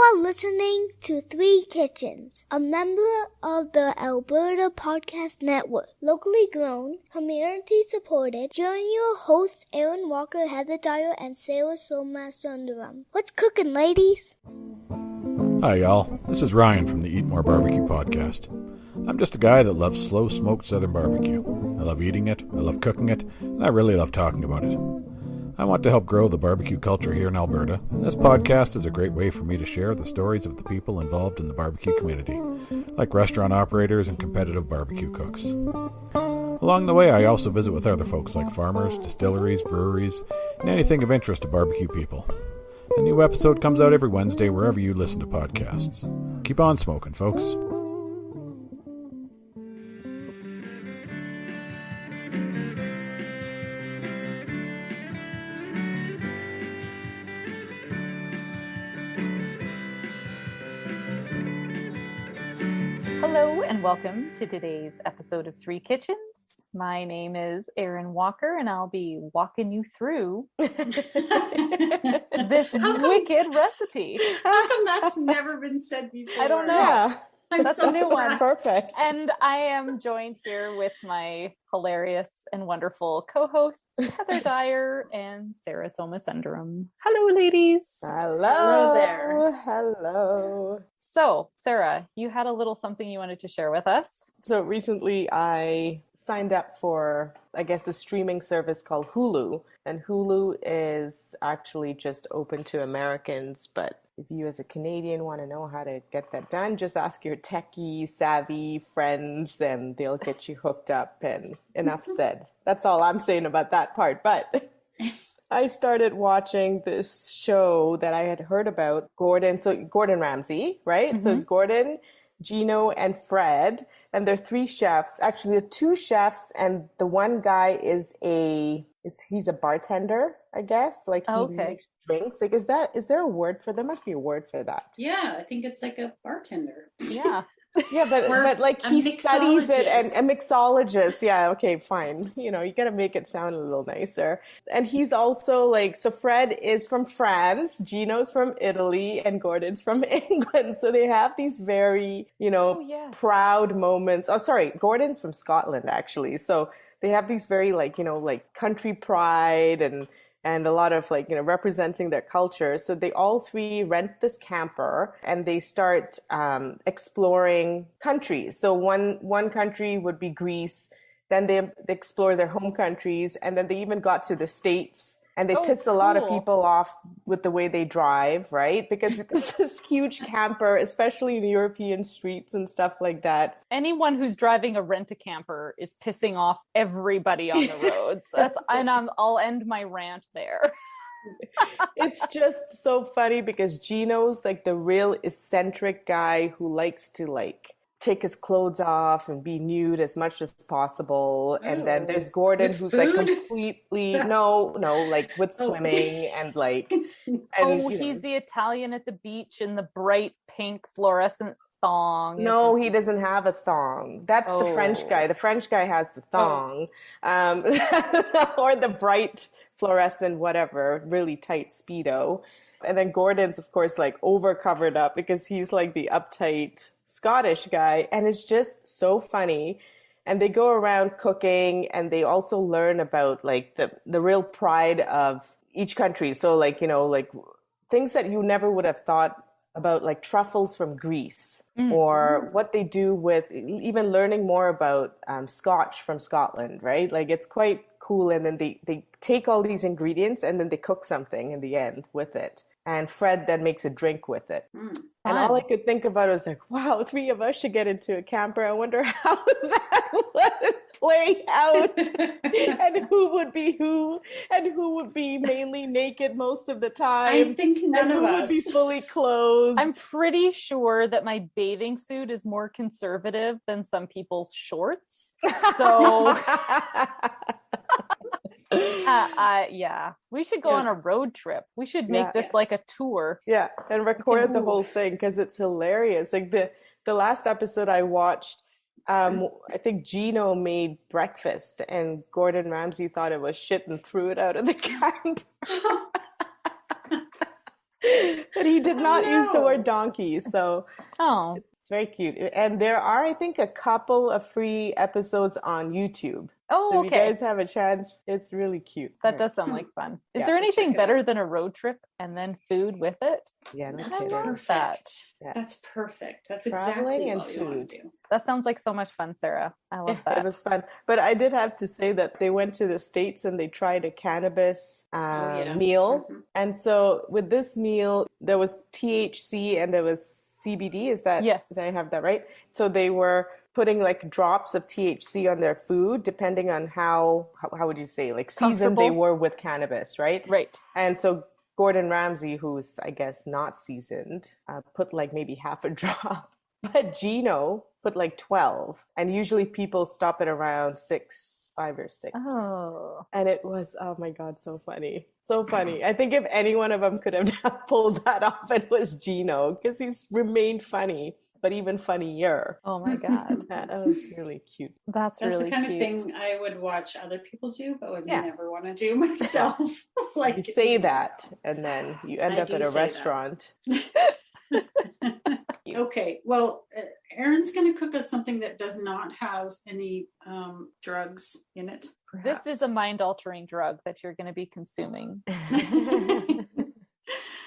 are listening to Three Kitchens, a member of the Alberta Podcast Network, locally grown, community supported. Join your hosts Erin Walker, Heather Dyer, and Sarah Sundaram. What's cooking, ladies? Hi, y'all. This is Ryan from the Eat More Barbecue podcast. I'm just a guy that loves slow-smoked southern barbecue. I love eating it, I love cooking it, and I really love talking about it. I want to help grow the barbecue culture here in Alberta, and this podcast is a great way for me to share the stories of the people involved in the barbecue community, like restaurant operators and competitive barbecue cooks. Along the way, I also visit with other folks like farmers, distilleries, breweries, and anything of interest to barbecue people. A new episode comes out every Wednesday wherever you listen to podcasts. Keep on smoking, folks. Hello and welcome to today's episode of Three Kitchens. My name is Erin Walker and I'll be walking you through this wicked recipe. How come that's never been said before? I don't know. Yeah, That's a new one. Perfect. And I am joined here with my hilarious and wonderful co-hosts, Heather Dyer and Sarah Sundaram. Hello, ladies. Hello there. Hello. So, Sarah, you had a little something you wanted to share with us. So recently I signed up for, I guess, the streaming service called Hulu. And Hulu is actually just open to Americans. But if you as a Canadian want to know how to get that done, just ask your techie, savvy friends and they'll get you hooked up. And enough said. That's all I'm saying about that part. But I started watching this show that I had heard about, Gordon Ramsay, right? Mm-hmm. So it's Gordon, Gino, and Fred, and they're three chefs. Actually, they're two chefs, and the one guy he's a bartender, I guess. Like he makes drinks. Like, is there a word for? There must be a word for that. Yeah, I think it's like a bartender. Yeah. Yeah, but like he studies it, and a mixologist. Yeah, okay, fine. You got to make it sound a little nicer. And he's also like, so Fred is from France, Gino's from Italy, and Gordon's from England. So they have these very, proud moments. Oh, sorry, Gordon's from Scotland, actually. So they have these very like country pride and a lot of representing their culture. So they all three rent this camper and they start exploring countries. So one country would be Greece. Then they explore their home countries. And then they even got to the States. And they pissed a lot of people off with the way they drive, right? Because it's this huge camper, especially in European streets and stuff like that. Anyone who's driving a rent-a-camper is pissing off everybody on the roads. I'll end my rant there. It's just so funny because Gino's like the real eccentric guy who likes to take his clothes off and be nude as much as possible. And then there's Gordon who's like completely like with swimming and like he's the Italian at the beach in the bright pink fluorescent thong. No, he doesn't have a thong. That's the French guy. The French guy has the thong. Or the bright fluorescent whatever, really tight Speedo. And then Gordon's, of course, like over covered up because he's like the uptight Scottish guy. And it's just so funny. And they go around cooking and they also learn about like the real pride of each country. So like, things that you never would have thought about, like truffles from Greece or what they do with even learning more about Scotch from Scotland, right? Like it's quite cool. And then they take all these ingredients and then they cook something in the end with it. And Fred then makes a drink with it. And all I could think about was like, wow, three of us should get into a camper. I wonder how that would play out and who would be who and who would be mainly naked most of the time. I think none of us would be fully clothed. I'm pretty sure that my bathing suit is more conservative than some people's shorts. So... we should go on a road trip. We should make this like a tour. Yeah, and record the whole thing because it's hilarious. Like the last episode I watched, I think Gino made breakfast and Gordon Ramsay thought it was shit and threw it out of the camp. But he did not use the word donkey, so Oh, it's very cute. And there are, I think, a couple of free episodes on YouTube. oh, So if you okay. guys have a chance, it's really cute. That does sound like fun. Is Yeah. there anything Check it better than a road trip and then food with it? Yeah, no That's kidding. perfect. that. Yeah. That's perfect. That's Traveling exactly and what you want food. to do. That sounds like so much fun, Sarah. I love It that. was fun. But I did have to say that they went to the States and they tried a cannabis yeah. meal. Mhm. And so with this meal, there was THC and there was CBD. Is that, Yes. did I have that right? So they were putting like drops of THC on their food, depending on how would you say, like seasoned they Comfortable. were with cannabis, right? Right. And so Gordon Ramsay, who's, I guess, not seasoned, put like maybe half a drop. But Gino put like 12. And usually people stop at around 5 or 6. Oh. And it was, oh my God, so funny. So funny. I think if any one of them could have pulled that off, it was Gino, because he's remained funny, but even funnier. Oh my God. That was really cute. That's That's really the kind cute. of thing I would watch other people do, but would Yeah. never want to do myself. Like You say that, and then you end I up do at a say that. restaurant. Okay, well, Erin's going to cook us something that does not have any drugs in it. This is a mind-altering drug that you're going to be consuming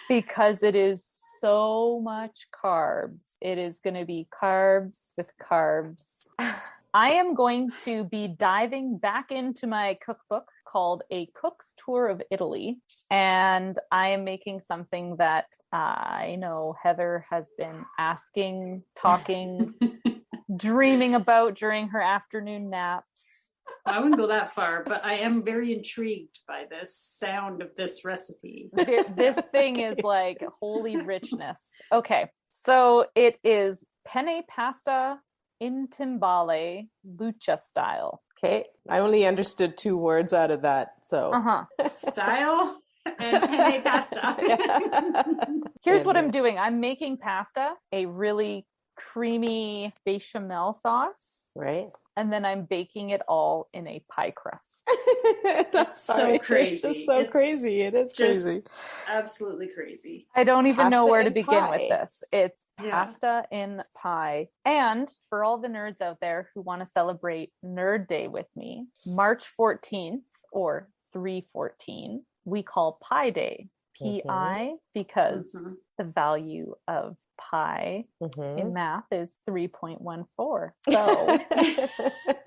because it is so much carbs. It is going to be carbs with carbs. I am going to be diving back into my cookbook called A Cook's Tour of Italy. And I am making something that I know Heather has been asking, talking, dreaming about during her afternoon naps. I wouldn't go that far, but I am very intrigued by this sound of this recipe. This thing is like holy richness. Okay, so it is penne pasta in timbale lucha style. Okay, I only understood 2 words out of that, so. Style and penne pasta. Here's what I'm doing. I'm making pasta, a really creamy bechamel sauce, Right? and then I'm baking it all in a pie crust. That's so crazy. It's just so crazy. It is just crazy. Absolutely crazy. I don't even know Pasta where to in begin pie. with this. It's Yeah. pasta in pie. And for all the nerds out there who want to celebrate Nerd Day with me, March 14th or 3/14, we call Pie Day. PI because Mhm. the value of pi Mhm. in math is 3.14. So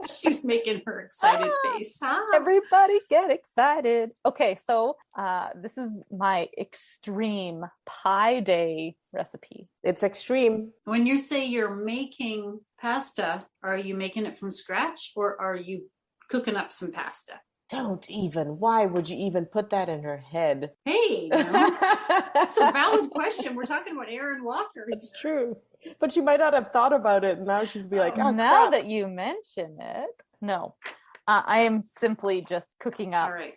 She's making her excited face. everybody get excited. Okay, so this is my extreme Pie Day recipe. It's extreme. When you say you're making pasta, are you making it from scratch or are you cooking up some pasta? Don't even. Why would you even put that in her head? Hey, that's a valid question. We're talking about Erin Walker. It's true. But she might not have thought about it, and now she'd be like, oh, Now crap. that you mention it, no. I am simply just cooking up All right.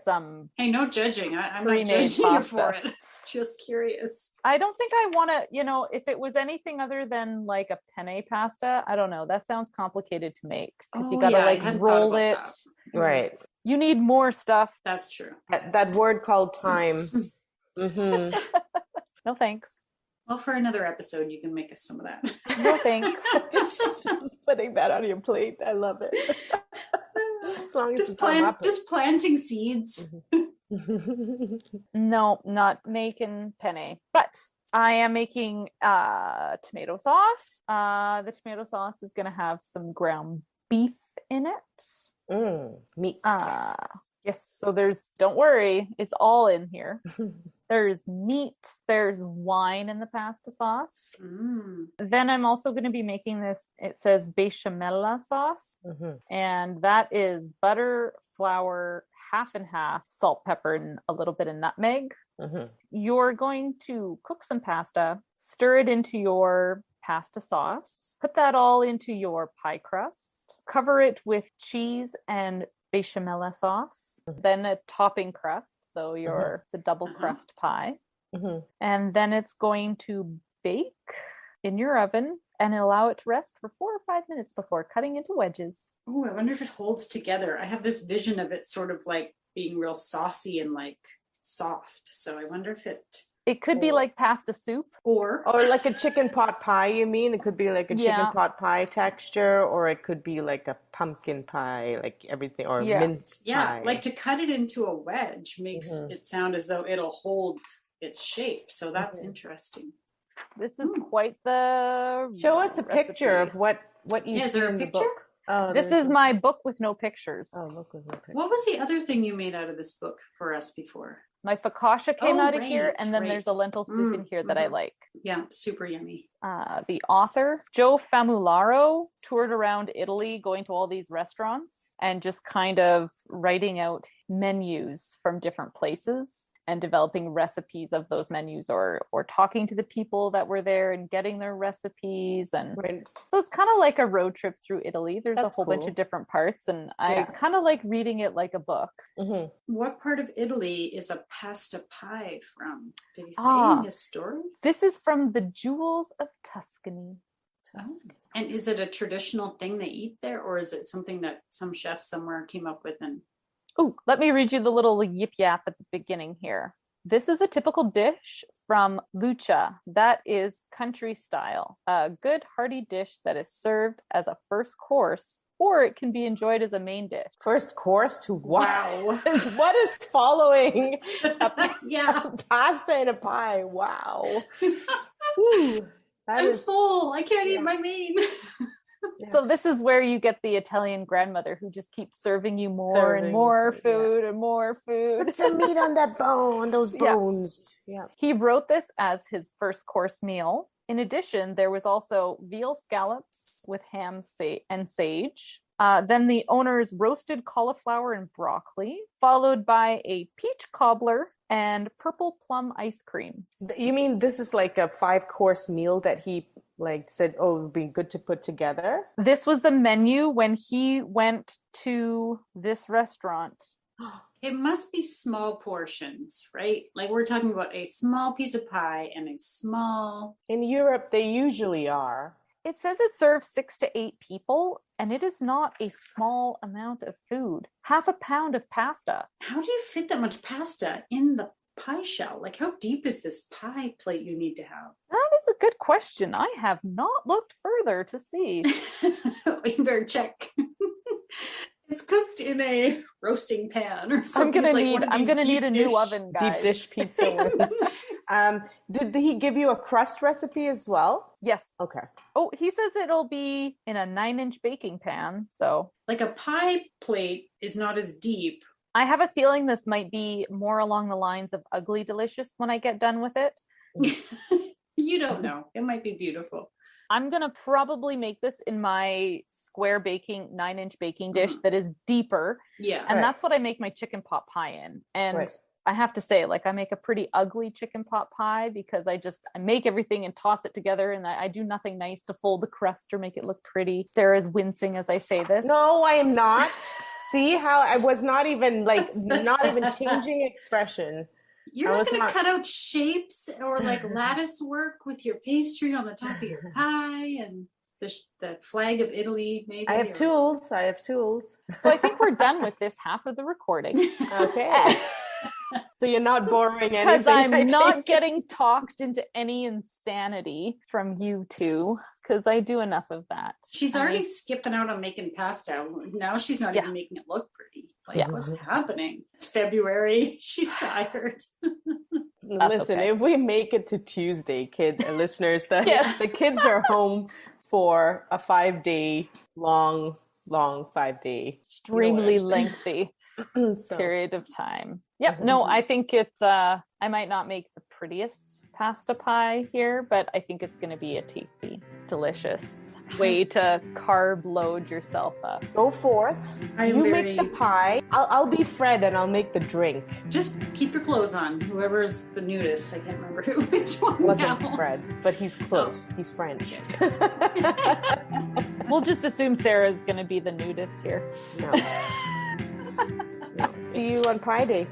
some. Hey, no judging. I'm not Pre-made judging you pasta. for it. Just curious. I don't think I want to, if it was anything other than like a penne pasta, I don't know. That sounds complicated to make because you got to I hadn't thought roll about it. that. Right. You need more stuff. That's true. That word called time. Mm-hmm. No thanks. Well, for another episode, you can make us some of that. No thanks. Just putting that on your plate. I love it. As long as just it's on my plate. just planting seeds. No, not making penne, but I am making tomato sauce. The tomato sauce is going to have some ground beef in it. Meat. Yes. So don't worry, it's all in here. There's meat, there's wine in the pasta sauce. Then I'm also going to be making this, it says Beschiamella sauce. And that is butter, flour, half and half, salt, pepper, and a little bit of nutmeg. You're going to cook some pasta, stir it into your pasta sauce, put that all into your pie crust, cover it with cheese and bechamel sauce, then a topping crust. So it's a double crust pie. And then it's going to bake in your oven and allow it to rest for 4 or 5 minutes before cutting into wedges. Oh, I wonder if it holds together. I have this vision of it sort of like being real saucy and like soft. So I wonder if it It could be like pasta soup. Or like a chicken pot pie, you mean? It could be like a chicken pot pie texture, or it could be like a pumpkin pie, like everything, or mince pie. Like to cut it into a wedge makes it sound as though it'll hold its shape. So that's interesting. This is quite the Show us a recipe. picture of what you see in the book. Oh, this is my book with no pictures. Oh, look with no pictures. What was the other thing you made out of this book for us before? My focaccia came out of here, and then there's a lentil soup in here that I like. Yeah, super yummy. The author, Joe Famularo, toured around Italy, going to all these restaurants and just kind of writing out menus from different places and developing recipes of those menus, or talking to the people that were there and getting their recipes. And so it's kind of like a road trip through Italy. There's a whole bunch of different parts, and I kind of like reading it like a book. What part of Italy is a pasta pie from? Did he say in his story? This is from the Jewels of Tuscany. Oh. And is it a traditional thing they eat there, or is it something that some chef somewhere came up with? And oh, let me read you the little yip yap at the beginning here. This is a typical dish from Lucca that is country style, a good hearty dish that is served as a first course, or it can be enjoyed as a main dish. First course to wow. What is following? Pasta and a pie. Wow. I'm full. I can't eat my main. So this is where you get the Italian grandmother who just keeps serving you more and more food and more food. Put some meat on that bone, those bones. Yeah. He wrote this as his first course meal. In addition, there was also veal scallops with ham and sage. Then the owner's roasted cauliflower and broccoli, followed by a peach cobbler and purple plum ice cream. You mean this is like a 5-course meal that he said, oh, it would be good to put together? This was the menu when he went to this restaurant. It must be small portions, right? Like we're talking about a small piece of pie and a small... In Europe, they usually are. It says it serves 6 to 8 people, and it is not a small amount of food. 1/2 pound of pasta. How do you fit that much pasta in the pie shell? Like, how deep is this pie plate you need to have? That is a good question. I have not looked further to see. You better check. It's cooked in a roasting pan or something. I'm gonna need a new oven, guys. Deep dish pizza. Did he give you a crust recipe as well? Yes. Okay. Oh, he says it'll be in a 9-inch baking pan. So, like a pie plate is not as deep. I have a feeling this might be more along the lines of Ugly Delicious when I get done with it. You don't know. It might be beautiful. I'm going to probably make this in my square 9-inch baking dish that is deeper. Yeah. And that's what I make my chicken pot pie in. And I have to say, I make a pretty ugly chicken pot pie because I make everything and toss it together, and I do nothing nice to fold the crust or make it look pretty. Sarah's wincing as I say this. No, I am not. See how I was not even changing expression. You're not going to cut out shapes or lattice work with your pastry on the top of your pie and the flag of Italy, maybe. I have tools. So I think we're done with this half of the recording. Okay. So you're not borrowing anything. Because I'm not getting talked into any insanity from you two, because I do enough of that. She's already skipping out on making pasta. Now she's not even making it look pretty. What's happening? It's February. She's tired. Listen, if we make it to Tuesday, listeners, the kids are home for a 5-day long 5-day. Extremely lengthy period of time. Yep. No, I think I might not make the prettiest pasta pie here, but I think it's going to be a tasty, delicious way to carb load yourself up. Go forth. Make the pie. I'll be Fred and I'll make the drink. Just keep your clothes on. Whoever's the nudist, I can't remember which one. Wasn't Fred, but he's close. He's French. We'll just assume Sarah's going to be the nudist here. No. See you on Pie Day.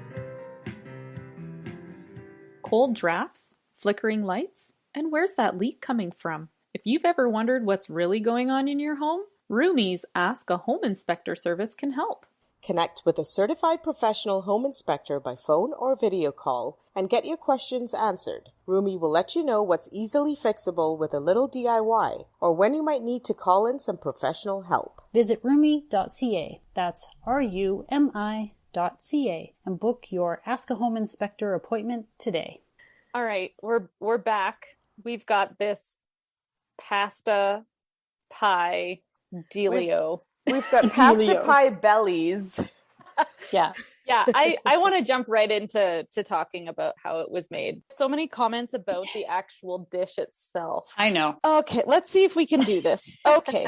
Cold drafts, flickering lights, and where's that leak coming from? If you've ever wondered what's really going on in your home, Roomies Ask a Home Inspector service can help. Connect with a certified professional home inspector by phone or video call and get your questions answered. Rumi will let you know what's easily fixable with a little DIY or when you might need to call in some professional help. Visit rumi.ca. That's RUMI.ca and book your Ask a Home Inspector appointment today. All right, we're back. We've got this pasta pie dealio. We've got pasta pie bellies. Yeah. I want to jump right into talking about how it was made. So many comments about the actual dish itself. I know. Okay, let's see if we can do this. Okay.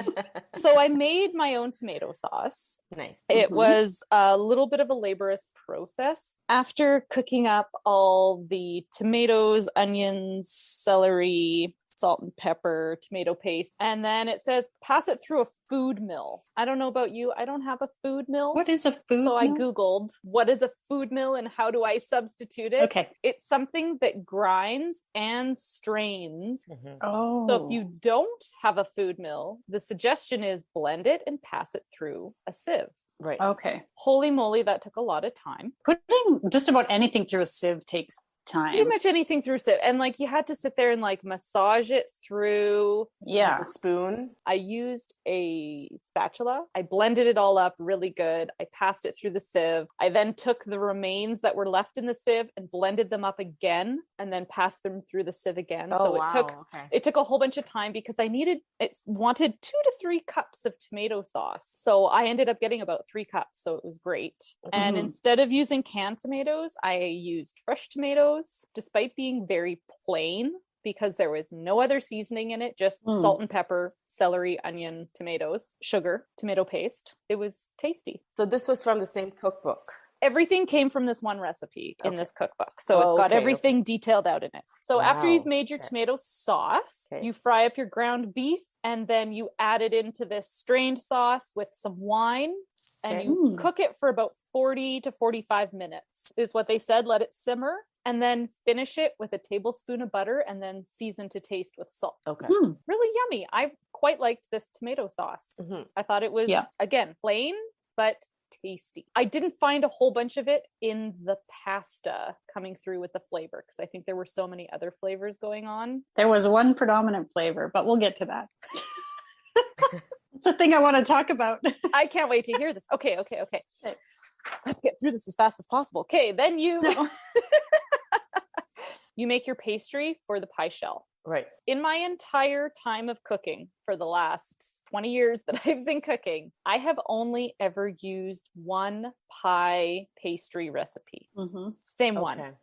So I made my own tomato sauce. Nice. It was a little bit of a laborious process. After cooking up all the tomatoes, onions, celery, salt and pepper, tomato paste, and then it says pass it through a food mill. I don't know about you. I don't have a food mill. What is a food mill? So I Googled what is a food mill and how do I substitute it. Okay. It's something that grinds and strains. Oh. So if you don't have a food mill, the suggestion is blend it and pass it through a sieve. Right. Okay. Holy moly, that took a lot of time. Putting just about anything through a sieve takes time. Pretty much anything through sieve. And like you had to sit there and like massage it through. Yeah. With a spoon. I used a spatula. I blended it all up really good. I passed it through the sieve. I then took the remains that were left in the sieve and blended them up again and then passed them through the sieve again. So it took a whole bunch of time because I wanted 2 to 3 cups of tomato sauce. So I ended up getting about 3 cups. So it was great. And instead of using canned tomatoes, I used fresh tomatoes, despite being very plain because there was no other seasoning in it, just salt and pepper, celery, onion, tomatoes, sugar, tomato paste. It was tasty. So this was from the same cookbook. Everything came from this one recipe in this cookbook. So it's got everything detailed out in it. So after you've made your tomato sauce, you fry up your ground beef and then you add it into this strained sauce with some wine and you cook it for about 40 to 45 minutes is what they said. Let it simmer and then finish it with a tablespoon of butter and then season to taste with salt. Okay. Really yummy. I quite liked this tomato sauce. I thought it was, again, plain, but tasty. I didn't find a whole bunch of it in the pasta coming through with the flavor because I think there were so many other flavors going on. There was one predominant flavor, but we'll get to that. It's a thing I want to talk about. I can't wait to hear this. Okay. Let's get through this as fast as possible. Okay, then you make your pastry for the pie shell. Right. In my entire time of cooking for the last 20 years that I've been cooking, I have only ever used one pie pastry recipe. Same one.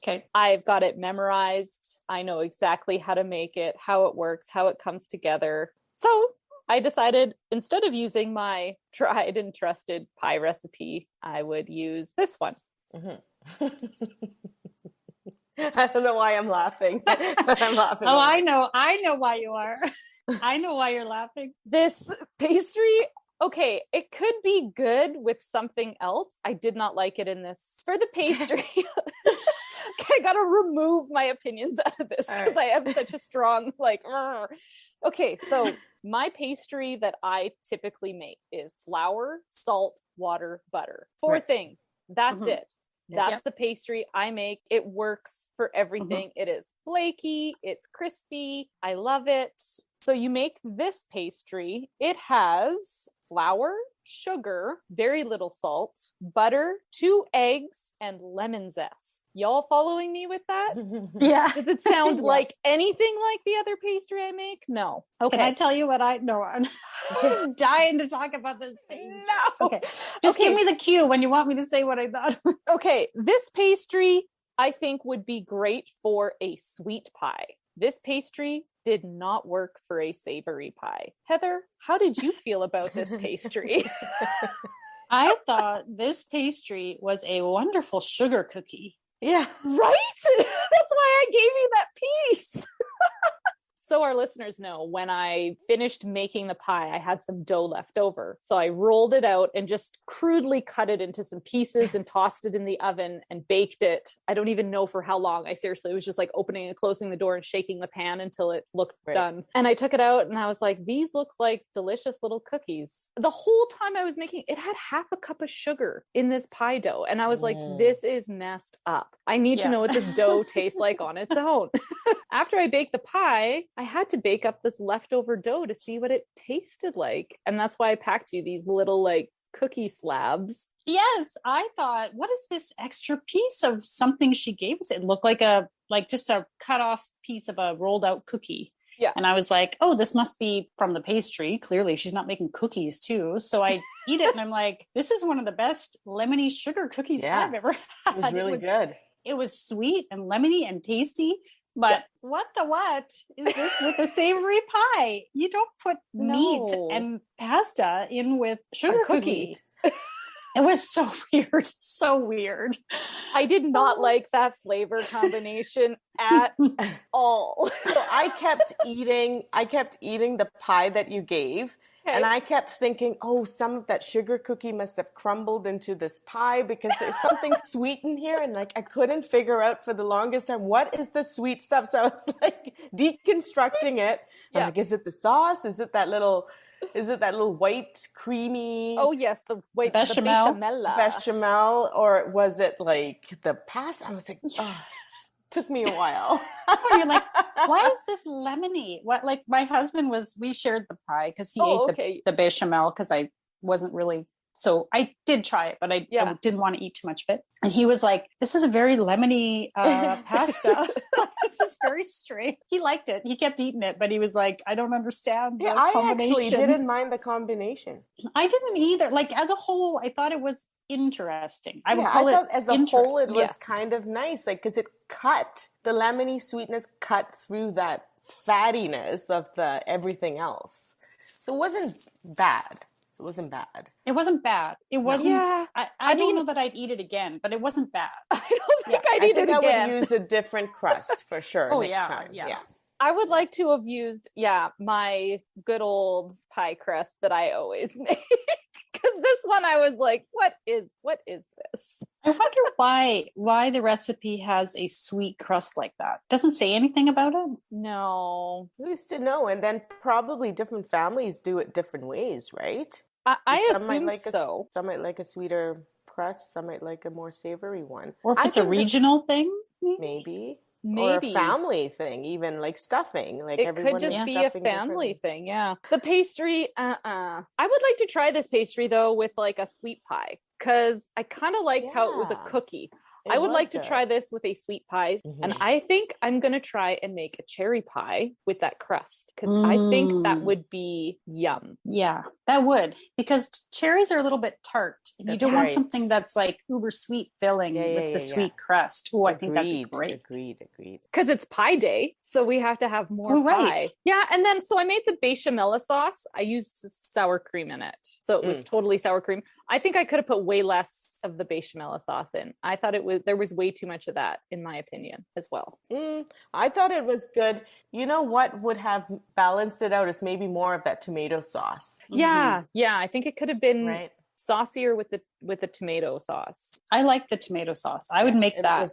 Okay. I've got it memorized. I know exactly how to make it, how it works, how it comes together. So I decided instead of using my tried and trusted pie recipe, I would use this one. I don't know why I'm laughing. But I'm laughing. Oh, I know why you are. I know why you're laughing. This pastry, okay, it could be good with something else. I did not like it in this. For the pastry, I gotta remove my opinions out of this because I have such a strong, Okay, so my pastry that I typically make is flour, salt, water, butter. 4 things. That's it. That's the pastry I make. It works for everything. It is flaky. It's crispy. I love it. So you make this pastry. It has flour, sugar, very little salt, butter, 2 eggs, and lemon zest. Y'all following me with that? Yeah. Does it sound like anything like the other pastry I make? No. Okay. Can I tell you what I'm just dying to talk about this pastry. No. Okay. Just give me the cue when you want me to say what I thought. Okay. This pastry I think would be great for a sweet pie. This pastry did not work for a savory pie. Heather, how did you feel about this pastry? I thought this pastry was a wonderful sugar cookie. Yeah. Right? That's why I gave you that piece. So our listeners know, when I finished making the pie, I had some dough left over. So I rolled it out and just crudely cut it into some pieces and tossed it in the oven and baked it. I don't even know for how long. I seriously was just like opening and closing the door and shaking the pan until it looked done. And I took it out and I was like, these look like delicious little cookies. The whole time I was making it had half a cup of sugar in this pie dough. And I was like, this is messed up. I need to know what this dough tastes like on its own. After I baked the pie, I had to bake up this leftover dough to see what it tasted like. And that's why I packed you these little like cookie slabs. Yes, I thought, what is this extra piece of something she gave us? It looked like just a cut off piece of a rolled out cookie. Yeah. And I was like, oh, this must be from the pastry. Clearly, she's not making cookies too. So I eat it and I'm like, this is one of the best lemony sugar cookies I've ever had. It was really good. It was sweet and lemony and tasty. But what is this with a savory pie? You don't put meat and pasta in with sugar cookie. It was so weird. So weird. I did not like that flavor combination at all. So I kept eating the pie that you gave. And I kept thinking, oh, some of that sugar cookie must have crumbled into this pie because there's something sweet in here. And like, I couldn't figure out for the longest time, what is the sweet stuff? So I was like deconstructing it. I'm like, is it the sauce? Is it that little white creamy? Oh yes, the white Beschiamella. Bechamel, or was it like the pasta? I was like, took me a while. You're like, why is this lemony? What, like my husband we shared the pie because he ate the bechamel because I wasn't really, so I did try it, but I didn't want to eat too much of it. And he was like, this is a very lemony pasta. This is very strange. He liked it. He kept eating it, but he was like, I don't understand the combination. I actually didn't mind the combination. I didn't either. Like as a whole, I thought it was interesting. I thought as a whole it was kind of nice, like because the lemony sweetness cut through that fattiness of the everything else. So it wasn't bad. It wasn't bad. It wasn't bad. It wasn't. Yeah. I don't know that I'd eat it again, but it wasn't bad. I don't think I'd eat it again. I would use a different crust for sure. next time. Yeah. I would like to have used, my good old pie crust that I always make. Because this one I was like, what is this? I wonder why the recipe has a sweet crust like that. Doesn't say anything about it. No. Who's to know? And then probably different families do it different ways, right? I assume so. Some might like a sweeter crust. Some might like a more savory one. Or if it's a regional thing, maybe. Or a family thing, even like stuffing. Like it could just be a family thing, The pastry, I would like to try this pastry though with like a sweet pie because I kind of liked how it was a cookie. I would like to try this with a sweet pie, and I think I'm going to try and make a cherry pie with that crust because I think that would be yum. Yeah, that would, because cherries are a little bit tart. You don't want something that's like uber sweet filling with the sweet crust. Oh, I think that'd be great. Agreed. Because it's pie day, so we have to have more pie. Yeah, and then so I made the bechamel sauce. I used sour cream in it, so it was totally sour cream. I think I could have put way less of the bechamel sauce in. I thought there was way too much of that, in my opinion, as well. I thought it was good. You know what would have balanced it out is maybe more of that tomato sauce. Yeah, I think it could have been saucier with the tomato sauce. I like the tomato sauce. I would make that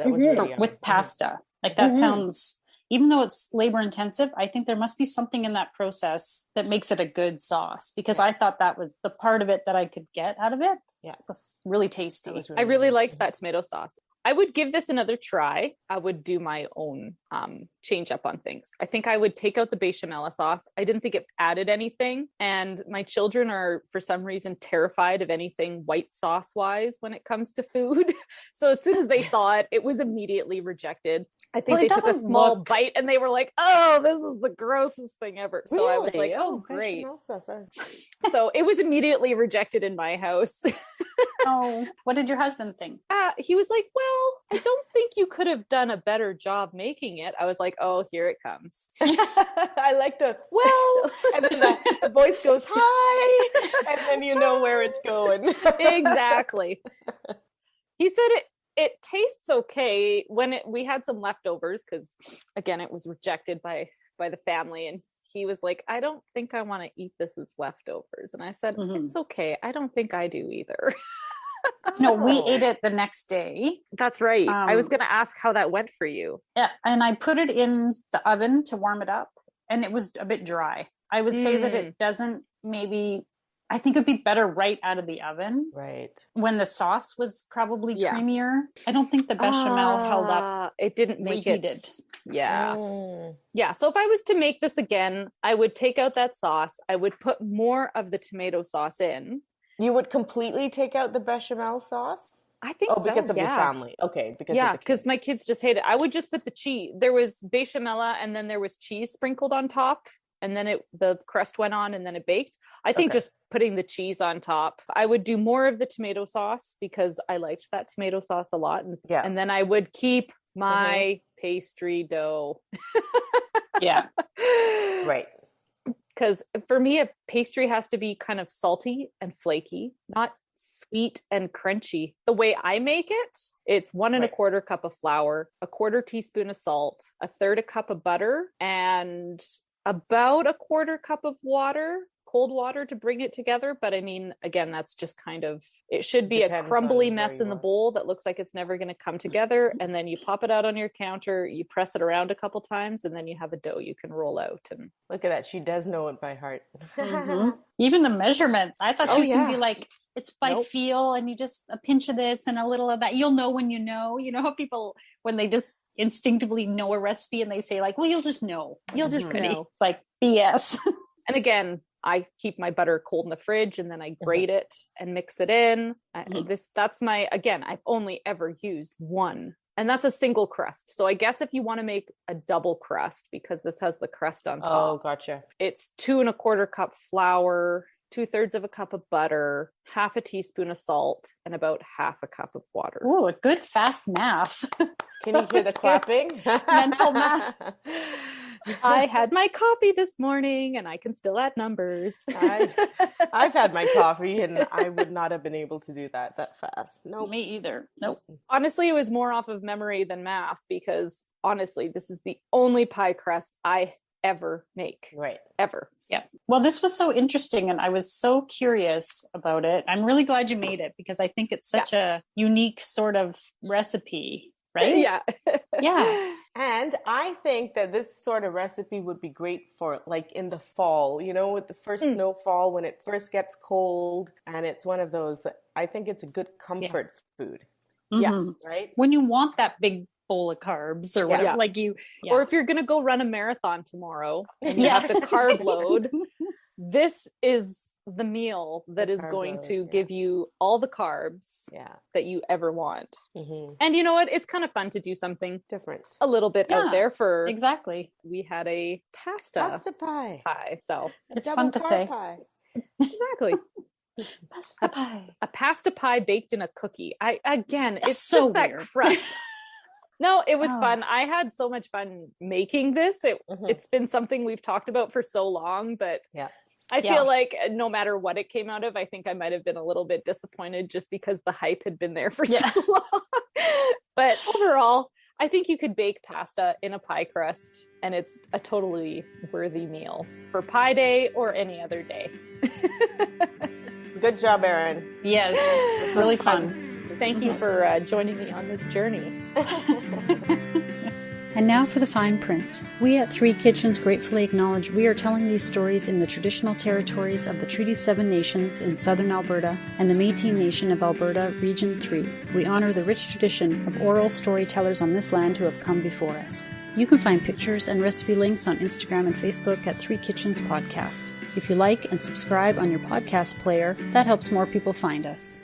really with pasta. Like that sounds, even though it's labor intensive, I think there must be something in that process that makes it a good sauce, because I thought that was the part of it that I could get out of it. Yeah, it was really tasty. I really liked that tomato sauce. I would give this another try. I would do my own change up on things. I think I would take out the bechamel sauce. I didn't think it added anything. And my children are, for some reason, terrified of anything white sauce wise when it comes to food. So as soon as they saw it, it was immediately rejected. I think they took a small bite and they were like, oh, this is the grossest thing ever. So I was like, oh, great. So it was immediately rejected in my house. Oh, what did your husband think? He was like, well, I don't think you could have done a better job making it. I was like, oh, here it comes. I like and then the voice goes, hi, and then you know where it's going. Exactly. He said it tastes okay. We had some leftovers because, again, it was rejected by the family, and he was like, I don't think I want to eat this as leftovers. And I said, it's okay. I don't think I do either. No, we ate it the next day. That's right. I was going to ask how that went for you. Yeah, and I put it in the oven to warm it up, and it was a bit dry. I would say that it doesn't I think it'd be better right out of the oven. Right. When the sauce was probably creamier. I don't think the bechamel held up. It didn't make reheated. it. Yeah. Yeah. So if I was to make this again, I would take out that sauce. I would put more of the tomato sauce in. You would completely take out the bechamel sauce? I think so. Oh, because of your family. Okay. Because my kids just hate it. I would just put the cheese. There was bechamella and then there was cheese sprinkled on top. And then the crust went on and then it baked. I think just putting the cheese on top. I would do more of the tomato sauce because I liked that tomato sauce a lot. And then I would keep my pastry dough. Yeah. Right. Because for me, a pastry has to be kind of salty and flaky, not sweet and crunchy. The way I make it, it's 1 1/4 cup of flour, 1/4 teaspoon of salt, 1/3 cup of butter, and about 1/4 cup of water, cold water to bring it together. But I mean, again, that's just kind of, it should be a crumbly mess in the bowl that looks like it's never going to come together. And then you pop it out on your counter, you press it around a couple times, and then you have a dough you can roll out. And look at that. She does know it by heart. Even the measurements. I thought she was going to be like, it's by feel, and you just a pinch of this and a little of that. You'll know when you know. You know how people, when they just instinctively know a recipe and they say like, well, you'll just know. You'll just know. It's like BS. And again, I keep my butter cold in the fridge and then I grate it and mix it in. I've only ever used one, and that's a single crust. So I guess if you want to make a double crust, because this has the crust on top. Oh, gotcha. It's 2 1/4 cup flour, 2/3 of a cup of butter, 1/2 teaspoon of salt, and about 1/2 cup of water. Oh, a good fast math. Can you hear the clapping? Mental math. I had my coffee this morning and I can still add numbers. I've had my coffee and I would not have been able to do that fast. No, me either. Nope. Honestly, it was more off of memory than math, because honestly, this is the only pie crust I ever make. Right. Ever. Yeah. Well, this was so interesting and I was so curious about it. I'm really glad you made it because I think it's such a unique sort of recipe, right? Yeah. Yeah. And I think that this sort of recipe would be great for like in the fall, you know, with the first snowfall, when it first gets cold, and it's one of those, I think it's a good comfort food. Yeah. Right. When you want that big bowl of carbs or whatever, or if you're going to go run a marathon tomorrow and you have to carb load, this is the meal that is going to give you all the carbs that you ever want. And you know what? It's kind of fun to do something different, a little bit out there for. Exactly. We had a pasta pie. So it's fun to say. Pie. Exactly. Pasta pie. A pasta pie baked in a cookie. It's so just that weird. crust. No, it was fun. I had so much fun making this. It's been something we've talked about for so long, but I feel like no matter what it came out of, I think I might have been a little bit disappointed just because the hype had been there for so long. But overall, I think you could bake pasta in a pie crust and it's a totally worthy meal for Pie Day or any other day. Good job, Erin. Yes, it's really fun. Thank you for joining me on this journey. And now for the fine print. We at Three Kitchens gratefully acknowledge we are telling these stories in the traditional territories of the Treaty 7 nations in southern Alberta and the Métis Nation of Alberta, Region 3. We honor the rich tradition of oral storytellers on this land who have come before us. You can find pictures and recipe links on Instagram and Facebook at Three Kitchens Podcast. If you like and subscribe on your podcast player, that helps more people find us.